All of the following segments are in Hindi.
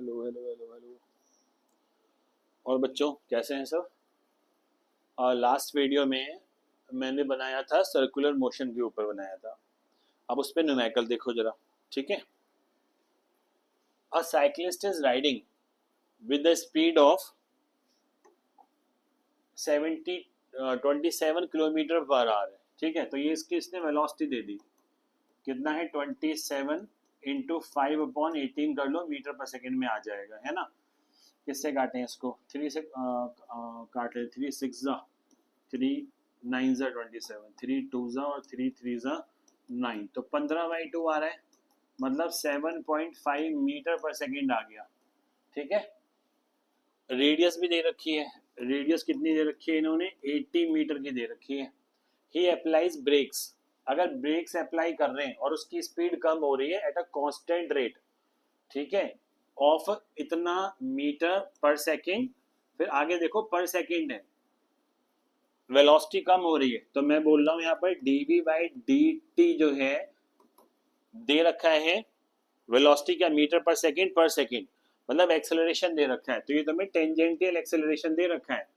Hello hello hello hello. और बच्चों कैसे हैं सब? लास्ट वीडियो में मैंने बनाया था सर्कुलर मोशन के ऊपर बनाया था। अब उस पर न्यूमेरिकल देखो जरा। ठीक है। अ cyclist is riding with the speed of 70 27 kilometre per hour है। ठीक है, तो ये इसकी इसने वेलोसिटी दे दी। कितना है? 27 इंटू 5/18 कर लो, मीटर पर सेकेंड में आ जाएगा, है ना। किससे काटें इसको? 3 से काट ले। 3 6 3 9 ज़ा 27, 3 2 ज़ा और 3 3 ज़ा 9, तो 15/2 आ रहा है। मतलब 7.5 मीटर पर सेकेंड आ गया। ठीक है। रेडियस भी दे रखी है। रेडियस कितनी दे रखी है इन्होंने? 80 मीटर की दे रखी है। ही अप्लाइज ब्रेक्स। अगर ब्रेक्स अप्लाई कर रहे हैं और उसकी स्पीड कम हो रही है एट अ कांस्टेंट रेट, ठीक है, ऑफ इतना मीटर पर सेकेंड, फिर आगे देखो पर सेकेंड है, वेलोसिटी कम हो रही है, तो मैं बोल रहा हूं यहाँ पर dv/dt जो है दे रखा है। वेलोसिटी क्या? मीटर पर सेकेंड, मतलब एक्सेलरेशन दे रखा है, तो ये तुम्हें टेंजेंटियल एक्सेलरेशन दे रखा है।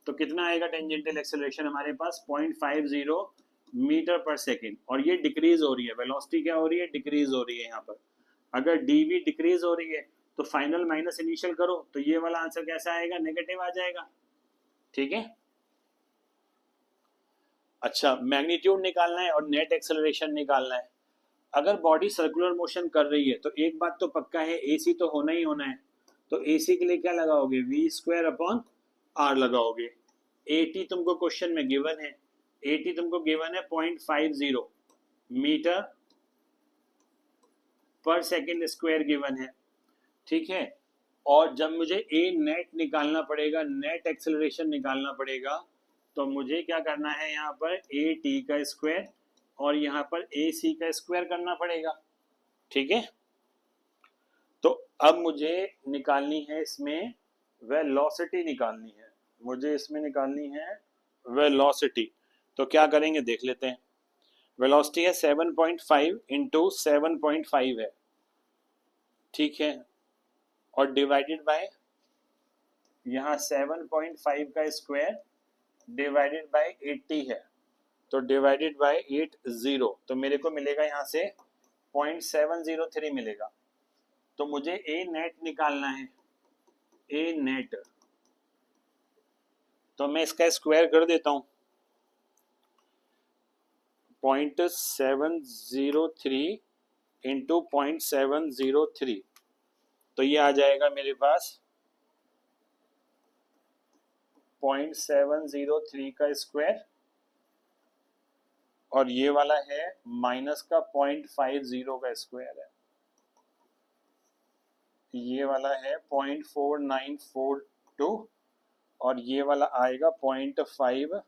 तो कितना आएगा टेंजेंटियल एक्सेलरेशन हमारे पास? 0.50 मीटर पर सेकेंड। और ये डिक्रीज हो रही है, वेलोसिटी क्या हो रही है? डिक्रीज हो रही है यहाँ पर। अगर डीवी डिक्रीज हो रही है तो फाइनल माइनस इनिशियल करो, तो ये वाला आंसर कैसा आएगा? नेगेटिव आ जाएगा। ठीक है। अच्छा, मैग्नीट्यूड निकालना है और नेट एक्सेलरेशन निकालना है। अगर बॉडी सर्कुलर मोशन कर रही है तो एक बात तो पक्का है, एसी तो होना ही होना है। तो एसी के लिए क्या लगाओगे? v² अपॉन r लगाओगे। एटी तुमको क्वेश्चन में गिवन है। एटी तुमको गिवन है 0.50 मीटर पर सेकेंड स्क्वायर गिवन है। ठीक है। और जब मुझे ए नेट निकालना पड़ेगा, नेट एक्सेलरेशन निकालना पड़ेगा, तो मुझे क्या करना है? यहाँ पर ए टी का स्क्वायर और यहाँ पर ए सी का स्क्वायर करना पड़ेगा। ठीक है। तो अब मुझे निकालनी है इसमें वेलोसिटी निकालनी है। मुझे इसमें निकालनी है वेलोसिटी। तो क्या करेंगे देख लेते हैं। वेलोसिटी है 7.5 इंटू 7.5 है। ठीक है। और डिवाइडेड बाय यहाँ 7.5 का स्क्वायर डिवाइडेड बाय 80 है, तो डिवाइडेड बाय 80, तो मेरे को मिलेगा यहाँ से 0.703 मिलेगा। तो मुझे ए नेट निकालना है। ए नेट, तो मैं इसका स्क्वायर कर देता हूँ। 0.703 इंटू 0.703, तो ये आ जाएगा मेरे पास 0.703 का स्क्वायर, और ये वाला है माइनस का 0.50 का स्क्वायर है। ये वाला है 0.4942 और ये वाला आएगा 0.50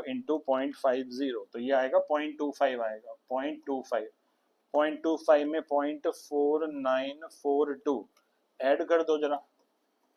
इंटू 0.50, तो ये आएगा 0.25 आएगा। 0.25 में 0.4942 ऐड कर दो जरा,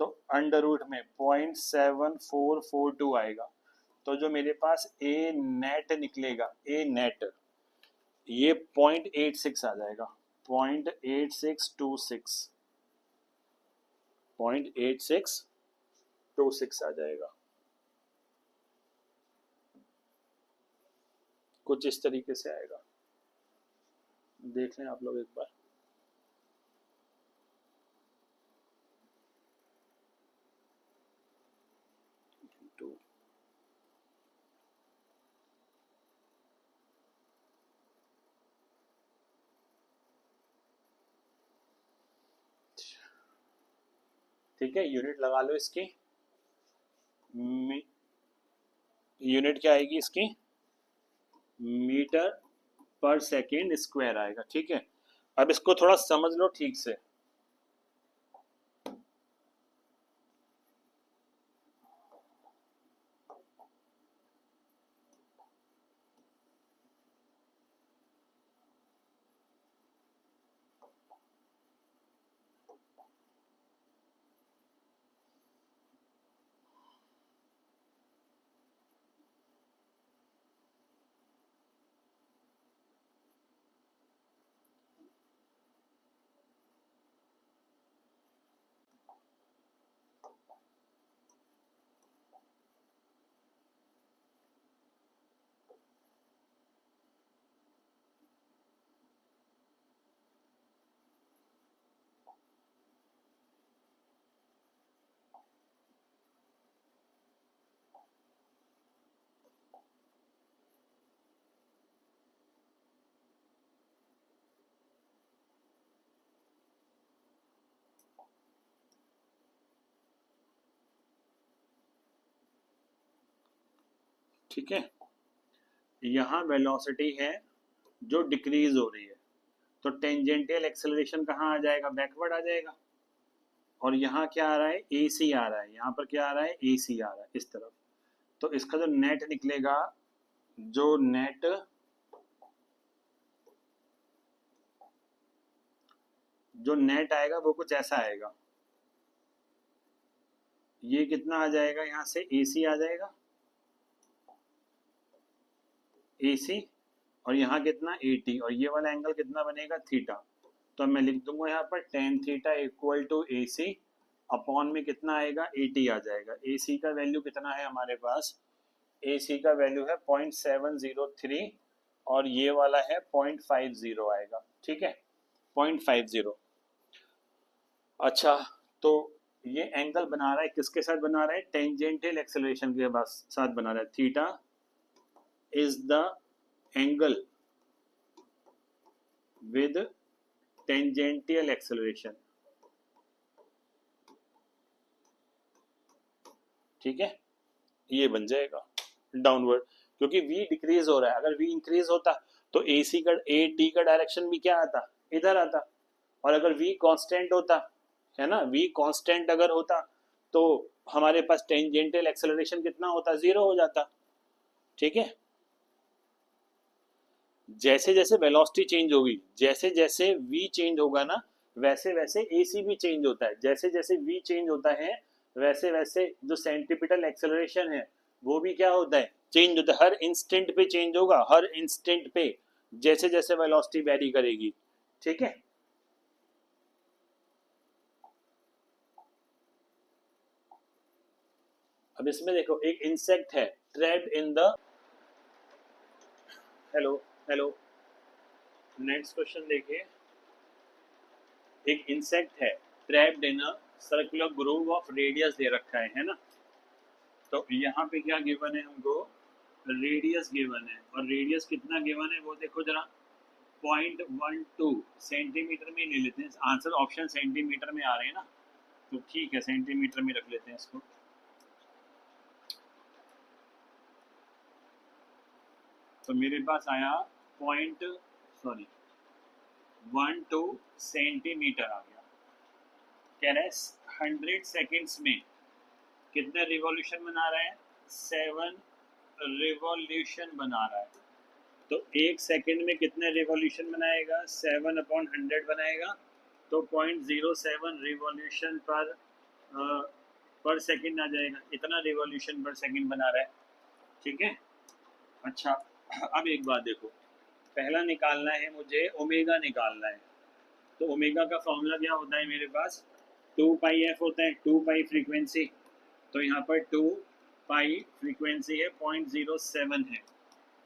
तो अंडर रूट में 0.7442 आएगा। तो जो मेरे पास ए नेट निकलेगा, ए नेट, ये 0.86 आ जाएगा। 0.8626, 0.8626 आ जाएगा। कुछ इस तरीके से आएगा। देख लें आप लोग एक बार। ठीक है, यूनिट लगा लो इसकी। यूनिट क्या आएगी इसकी? मीटर पर सेकेंड स्क्वायर आएगा। ठीक है। अब इसको थोड़ा समझ लो ठीक से। ठीक है, यहाँ वेलोसिटी है जो डिक्रीज हो रही है, तो टेंजेंटियल एक्सेलरेशन कहाँ आ जाएगा, बैकवर्ड आ जाएगा। और यहाँ क्या आ रहा है, ए सी आ रहा है, यहाँ पर क्या आ रहा है, ए सी आ रहा है इस तरफ। तो इसका जो नेट निकलेगा, जो नेट आएगा वो कुछ ऐसा आएगा। ये कितना आ जाएगा, यहाँ से ए सी आ जाएगा, ए सी, और यहाँ कितना, ए टी, और ये वाला एंगल कितना बनेगा, थीटा। तो मैं लिख दूंगा यहाँ पर tan theta equal to A C upon में कितना आएगा, ए टी आ जाएगा। ए सी का वैल्यू कितना है हमारे पास, ए सी का वैल्यू है 0.703 और ये वाला है 0.50 आएगा। ठीक है, 0.50। अच्छा, तो ये एंगल बना रहा है किसके साथ बना रहा है, टेंजेंटियल एक्सेलरेशन के साथ बना रहा है। Theta is the angle with tangential acceleration. ठीक है, ये बन जाएगा डाउनवर्ड, क्योंकि v डिक्रीज हो रहा है। अगर v इंक्रीज होता तो ए सी का, ए टी का डायरेक्शन भी क्या आता, इधर आता। और अगर v कांस्टेंट होता है ना, v कांस्टेंट अगर होता तो हमारे पास टेंजेंटियल एक्सेलरेशन कितना होता, 0 हो जाता। ठीक है, जैसे जैसे वेलोसिटी चेंज होगी, जैसे जैसे v चेंज होगा ना, वैसे वैसे ए सी भी चेंज होता है। जैसे जैसे v चेंज होता है वैसे वैसे जो सेंट्रीपिटल एक्सेलरेशन है वो भी क्या होता है, चेंज होता है। हर इंस्टेंट पे चेंज होगा, हर इंस्टेंट पे, जैसे जैसे वेलोसिटी वेरी करेगी। ठीक है, अब इसमें देखो एक इंसेक्ट है trapped in the, hello hello, next question देखिए। एक इंसेक्ट है trapped in a circular groove of radius दे रखा है ना। तो यहाँ पे क्या गिवन है हमको, रेडियस गिवन है, और रेडियस कितना गिवन है वो देखो जरा, 0.12 सेंटीमीटर में ले लेते हैं आंसर। ऑप्शन सेंटीमीटर में आ रहे हैं ना, तो ठीक है सेंटीमीटर में रख लेते हैं इसको। तो मेरे पास आया पॉइंट, सॉरी 12 सेंटीमीटर आ गया। कह रहे 100 सेकेंड्स में कितने रिवॉल्यूशन बना रहा है, 7 रिवॉल्यूशन बना रहा है। तो एक सेकंड में कितने रिवॉल्यूशन बनाएगा, 7/100 बनाएगा। तो 0.07 रिवॉल्यूशन पर सेकंड आ जाएगा। इतना रिवॉल्यूशन पर सेकंड बना रहा है। ठीक है, अच्छा अब एक बात देखो, पहला निकालना है मुझे, ओमेगा निकालना है। तो ओमेगा का फॉर्मूला क्या होता है मेरे पास, 2πf होता है, 2π फ्रीक्वेंसी। तो यहाँ पर 2π फ्रीक्वेंसी है, 0.07 है,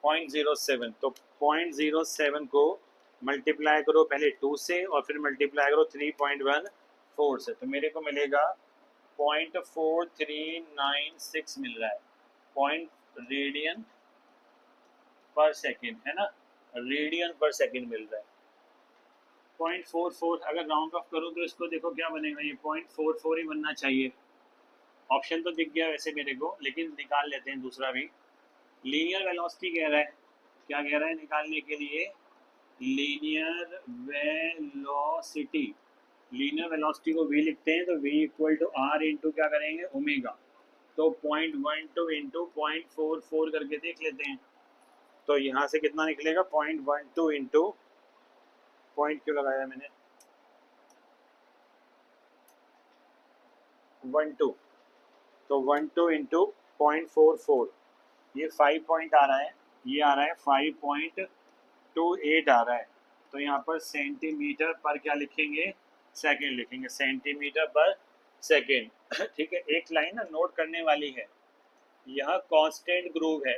0.07। तो 0.07 को मल्टीप्लाई करो पहले 2 से और फिर मल्टीप्लाई करो 3.14 से, तो मेरे को मिलेगा 0.4396 मिल रहा है, पॉइंट रेडियन पर सेकेंड है ना, रेडियन पर सेकेंड मिल रहा है। 0.44 अगर राउंड ऑफ करूँ तो इसको देखो क्या बनेगा, ये 0.44 ही बनना चाहिए। ऑप्शन तो दिख गया वैसे मेरे को, लेकिन निकाल लेते हैं दूसरा भी। लीनियर वेलोसिटी कह रहा है, क्या कह रहा है निकालने के लिए, लीनियर वेलोसिटी। लीनियर वेलोसिटी को v लिखते हैं, तो v equal to R into क्या करेंगे, ओमेगा। तो 0.12 इंटू 0.44 करके देख लेते हैं। तो यहाँ से कितना निकलेगा, 0.12 इंटू, पॉइंट क्यों लगाया मैंने, 12, तो 12 इंटू 0.44, ये 5 पॉइंट आ रहा है, ये आ रहा है 5.28 आ रहा है। तो यहाँ पर सेंटीमीटर पर क्या लिखेंगे, सेकंड लिखेंगे, सेंटीमीटर पर सेकंड। ठीक है, एक लाइन ना नोट करने वाली है, यह कांस्टेंट ग्रूव है।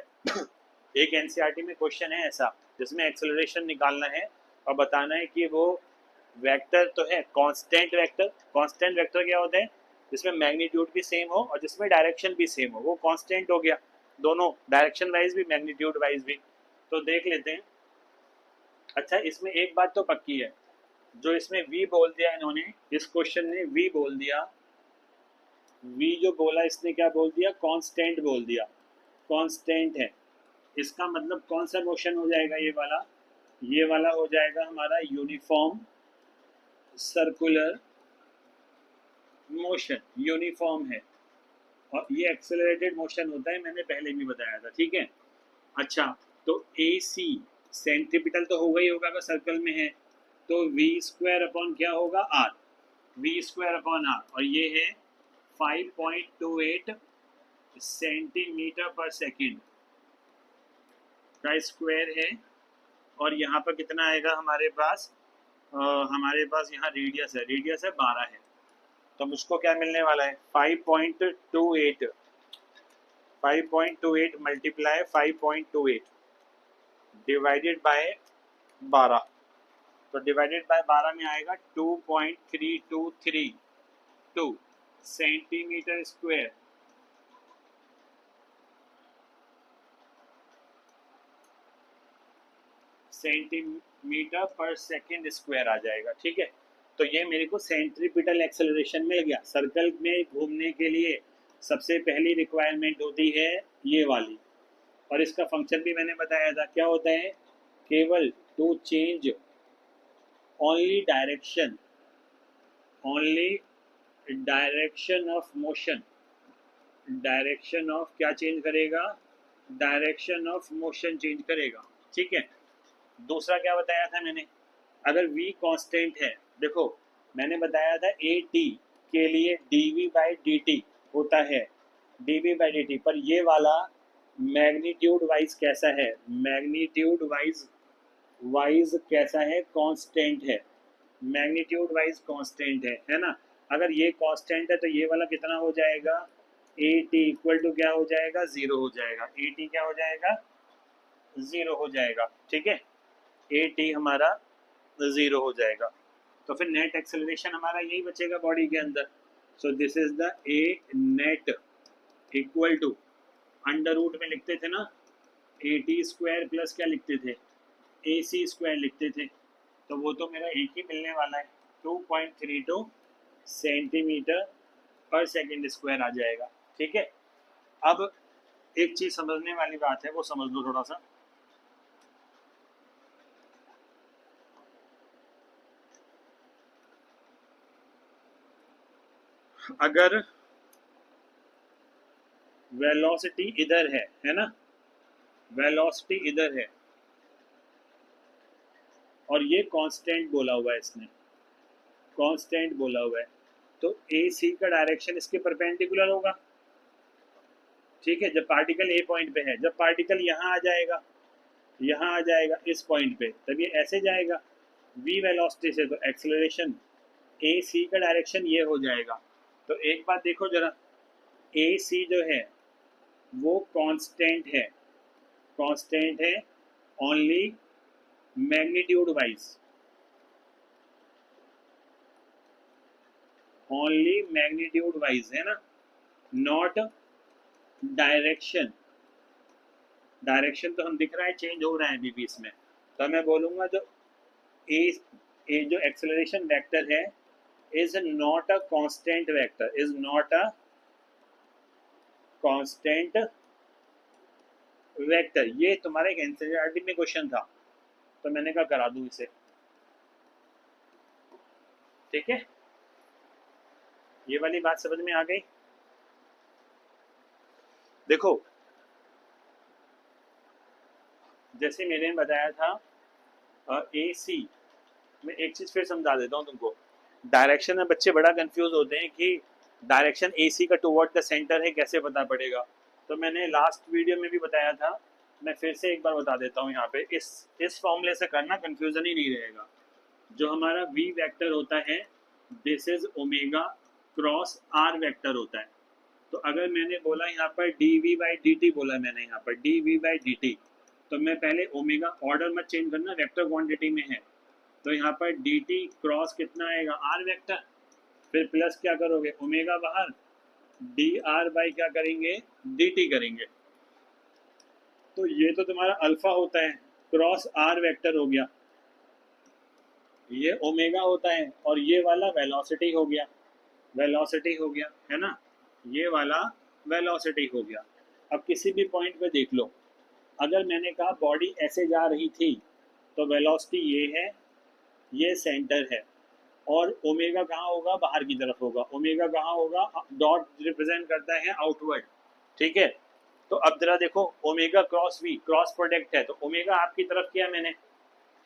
एक एनसीईआरटी में क्वेश्चन है ऐसा, जिसमें एक्सेलरेशन निकालना है और बताना है कि वो वेक्टर तो है कांस्टेंट वेक्टर। कांस्टेंट वेक्टर क्या होता है, जिसमें मैग्नीट्यूड भी सेम हो और जिसमें डायरेक्शन भी सेम हो, वो कांस्टेंट हो गया, दोनों डायरेक्शन वाइज भी मैग्नीट्यूड वाइज भी। तो देख लेते हैं। अच्छा, इसमें एक बात तो पक्की है, जो इसमें v बोल दिया इन्होंने, इस क्वेश्चन ने v बोल दिया, v जो बोला इसने क्या बोल दिया, कांस्टेंट बोल दिया। कांस्टेंट है, इसका मतलब कौन सा मोशन हो जाएगा? ये वाला हो जाएगा हमारा यूनिफॉर्म सर्कुलर मोशन, यूनिफॉर्म है। और ये एक्सेलरेटेड मोशन होता है, मैंने पहले भी बताया था, ठीक है। अच्छा, तो ए सी सेंट्रीपिटल तो होगा ही होगा अगर सर्कल में है, तो वी स्क्वायर अपॉन क्या होगा? R, V square upon R, और ये है 5.28 सेंटीमीटर पर सेकेंड का स्क्वायर है। और यहाँ पर कितना आएगा हमारे पास? हमारे पास यहाँ रेडियस है 12 है, तो मुझको क्या मिलने वाला है? 5.28 मल्टीप्लाई 5.28 डिवाइडेड बाय 12, तो डिवाइडेड बाय 12 में आएगा 2.3232 सेंटीमीटर स्क्वायर। सेंटीमीटर पर सेकेंड स्क्वायर आ जाएगा, ठीक है। तो ये मेरे को सेंट्रीपिटल एक्सेलरेशन मिल गया। सर्कल में घूमने के लिए सबसे पहली रिक्वायरमेंट होती है ये वाली, और इसका फंक्शन भी मैंने बताया था, क्या होता है? केवल to change only direction of motion, direction of क्या चेंज करेगा? डायरेक्शन ऑफ मोशन चेंज करेगा, ठीक है। दूसरा क्या बताया था मैंने? अगर v कांस्टेंट है, देखो मैंने बताया था ए टी के लिए dv बाई डी टी होता है, dv बाई डी टी, पर ये वाला मैग्नीट्यूड वाइज कैसा है? मैग्नीट्यूड वाइज कैसा है? कांस्टेंट है, मैग्नीट्यूड वाइज कांस्टेंट है ना। अगर ये कांस्टेंट है तो ये वाला कितना हो जाएगा? ए टी इक्वल टू क्या हो जाएगा? 0 हो जाएगा। ए टी क्या हो जाएगा? 0 हो जाएगा, ठीक है। ए टी हमारा 0 हो जाएगा, तो फिर नेट एक्सेलरेशन हमारा यही बचेगा बॉडी के अंदर। So this is the a net equal to, under root में लिखते थे ना, ए टी स्क्वायर प्लस क्या लिखते थे? ए सी स्क्वायर लिखते थे, तो वो तो मेरा एक ही मिलने वाला है, 2.32 सेंटीमीटर पर सेकेंड स्क्वायर आ जाएगा, ठीक है। अब एक चीज समझने वाली बात है, वो समझ लो थोड़ा सा। अगर वेलोसिटी इधर है ना, वेलोसिटी इधर है और ये कांस्टेंट बोला हुआ है, इसने कांस्टेंट बोला हुआ है, तो ए सी का डायरेक्शन इसके परपेंडिकुलर होगा, ठीक है। जब पार्टिकल ए पॉइंट पे है, जब पार्टिकल यहाँ आ जाएगा इस पॉइंट पे, तब ये ऐसे जाएगा v वेलोसिटी से, तो एक्सेलरेशन ए सी का डायरेक्शन ये हो जाएगा। तो एक बात देखो जरा, ए सी जो है वो कांस्टेंट है only magnitude wise, only magnitude wise है ना, नॉट डायरेक्शन। डायरेक्शन तो हम दिख रहा है चेंज हो रहा है अभी भी इसमें, तो मैं बोलूँगा जो ए जो एक्सेलरेशन वेक्टर है is not a constant vector, is not a constant vector. ये तुम्हारे एक एनसीईआरटी में क्वेश्चन था, तो मैंने कहा करा दूं इसे, ठीक है। ये वाली बात समझ में आ गई? देखो जैसे मैंने बताया था ए सी, मैं एक चीज फिर समझा देता हूँ तुमको। डायरेक्शन में बच्चे बड़ा कंफ्यूज होते हैं कि डायरेक्शन ए सी का टुवर्ड द सेंटर है, कैसे पता पड़ेगा? तो मैंने लास्ट वीडियो में भी बताया था, मैं फिर से एक बार बता देता हूँ यहाँ पे, इस फॉर्मूले से करना, कंफ्यूजन ही नहीं रहेगा। जो हमारा वी वेक्टर होता है, this is omega cross R vector होता है। तो अगर मैंने बोला यहाँ पर D V by D T बोला, मैंने यहाँ पर D V by D T, तो मैं पहले ओमेगा, ऑर्डर मत चेंज करना, वेक्टर क्वांटिटी में है, तो यहाँ पर डी टी क्रॉस कितना आएगा? आर वेक्टर, फिर प्लस क्या करोगे? ओमेगा बाहर, डी आर बाई क्या करेंगे? डी टी करेंगे। तो ये तो तुम्हारा अल्फा होता है, क्रॉस आर वेक्टर हो गया, ये ओमेगा होता है, और ये वाला वेलोसिटी हो गया, है ना, ये वाला वेलोसिटी हो गया। अब किसी भी पॉइंट पे देख लो, अगर मैंने कहा बॉडी ऐसे जा रही थी तो वेलोसिटी ये है, ये सेंटर है, और ओमेगा कहाँ होगा, बाहर की तरफ होगा। ओमेगा कहाँ होगा, डॉट रिप्रेजेंट करता है आउटवर्ड, ठीक है। तो अब जरा देखो, omega cross V, cross product है, तो ओमेगा आपकी तरफ किया मैंने,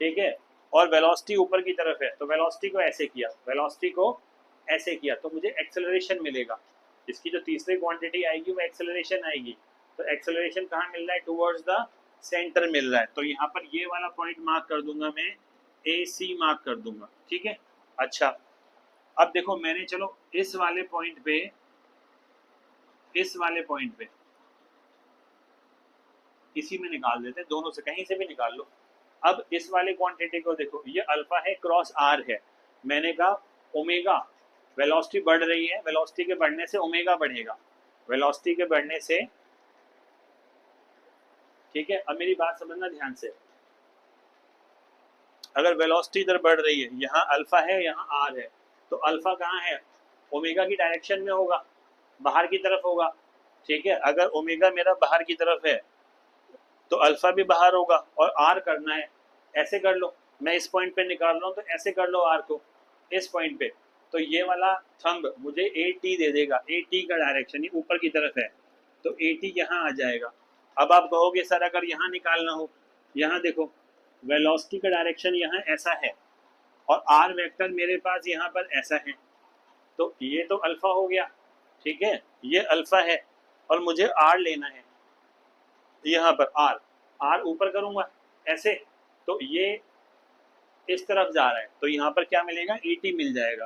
ठीक है, और वेलोसिटी ऊपर की तरफ है, तो वेलोसिटी को ऐसे किया, वेलोसिटी को ऐसे किया, तो मुझे एक्सेलरेशन मिलेगा। इसकी जो तीसरी क्वांटिटी आएगी वो एक्सेलरेशन आएगी। तो एक्सेलरेशन कहाँ मिल रहा है, टुवर्ड्स द सेंटर मिल रहा है। तो यहाँ पर ये वाला पॉइंट मार्क कर दूंगा मैं, ए सी मार्क कर दूंगा, ठीक है। अच्छा, अब देखो मैंने, चलो इस वाले पॉइंट पे, इस वाले पॉइंट पे इसी में निकाल देते हैं, दोनों से कहीं से भी निकाल लो। अब इस वाले क्वांटिटी को देखो, ये अल्फा है, क्रॉस आर है। मैंने कहा ओमेगा, वेलोसिटी बढ़ रही है, वेलोसिटी के बढ़ने से ओमेगा बढ़ेगा, वेलोसिटी के बढ़ने से, ठीक है। अब मेरी बात समझना ध्यान से, अगर वेलोसिटी इधर बढ़ रही है, यहाँ अल्फा है, यहाँ आर है, तो अल्फा कहाँ है, ओमेगा की डायरेक्शन में होगा, बाहर की तरफ होगा, ठीक है। अगर ओमेगा मेरा बाहर की तरफ है तो अल्फा भी बाहर होगा, और आर करना है, ऐसे कर लो, मैं इस पॉइंट पे निकाल रहा हूँ तो ऐसे कर लो आर को, इस पॉइंट पे। तो ये वाला थंब मुझे ए टी दे देगा, ए टी का डायरेक्शन ये ऊपर की तरफ है, तो ए टी यहाँ आ जाएगा। अब आप कहोगे सर अगर यहाँ निकालना हो, यहाँ देखो, वेलोसिटी का डायरेक्शन यहाँ ऐसा है, और आर वेक्टर मेरे पास यहाँ पर ऐसा है, तो ये तो अल्फा हो गया, ठीक है, ये अल्फा है, और मुझे आर लेना है, यहाँ पर आर, आर ऊपर करूंगा ऐसे, तो ये इस तरफ जा रहा है, तो यहाँ पर क्या मिलेगा, ए टी मिल जाएगा।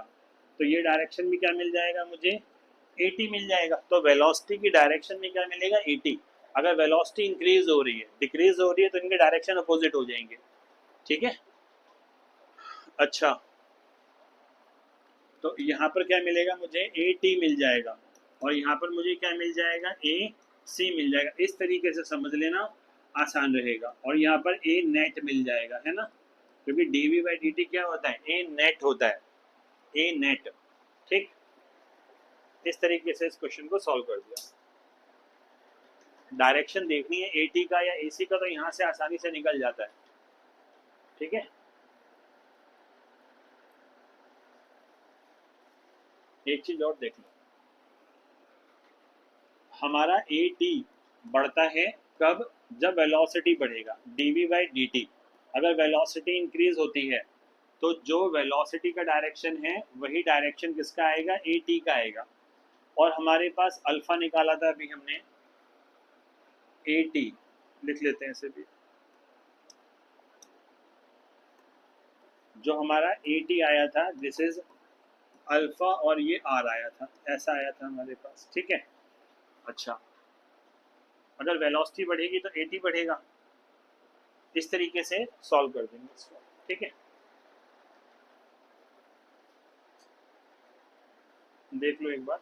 तो ये डायरेक्शन में क्या मिल जाएगा मुझे, ए टी मिल जाएगा। तो वेलोसिटी की डायरेक्शन में क्या मिलेगा, ए टी। अगर वेलोसिटी इंक्रीज हो रही है, डिक्रीज हो रही है, तो इनके डायरेक्शन अपोजिट हो जाएंगे, ठीक है। अच्छा, तो यहाँ पर क्या मिलेगा मुझे, ए टी मिल जाएगा, और यहाँ पर मुझे क्या मिल जाएगा, ए सी मिल जाएगा। इस तरीके से समझ लेना, आसान रहेगा। और यहाँ पर ए नेट मिल जाएगा, है ना, क्योंकि D V by D T क्या होता है, ए नेट होता है, ए नेट, ठीक। इस तरीके से इस क्वेश्चन को सॉल्व कर दिया। डायरेक्शन देखनी है ए टी का या ए सी का, तो यहाँ से आसानी से निकल जाता है, ठीक है। एक चीज और देख लो, हमारा ए टी बढ़ता है कब, जब वेलोसिटी बढ़ेगा, D V by D T. अगर वेलोसिटी इंक्रीज होती है तो जो वेलोसिटी का डायरेक्शन है वही डायरेक्शन किसका आएगा, ए टी का आएगा। और हमारे पास अल्फा निकाला था अभी हमने, ए टी लिख लेते हैं इसे भी, जो हमारा ए टी आया था, दिस इज अल्फा, और ये आर आया था, ऐसा आया था हमारे पास, ठीक है। अच्छा, अगर वेलोसिटी बढ़ेगी तो ए टी बढ़ेगा। इस तरीके से सॉल्व कर देंगे इसको, ठीक है। देख लो एक बार,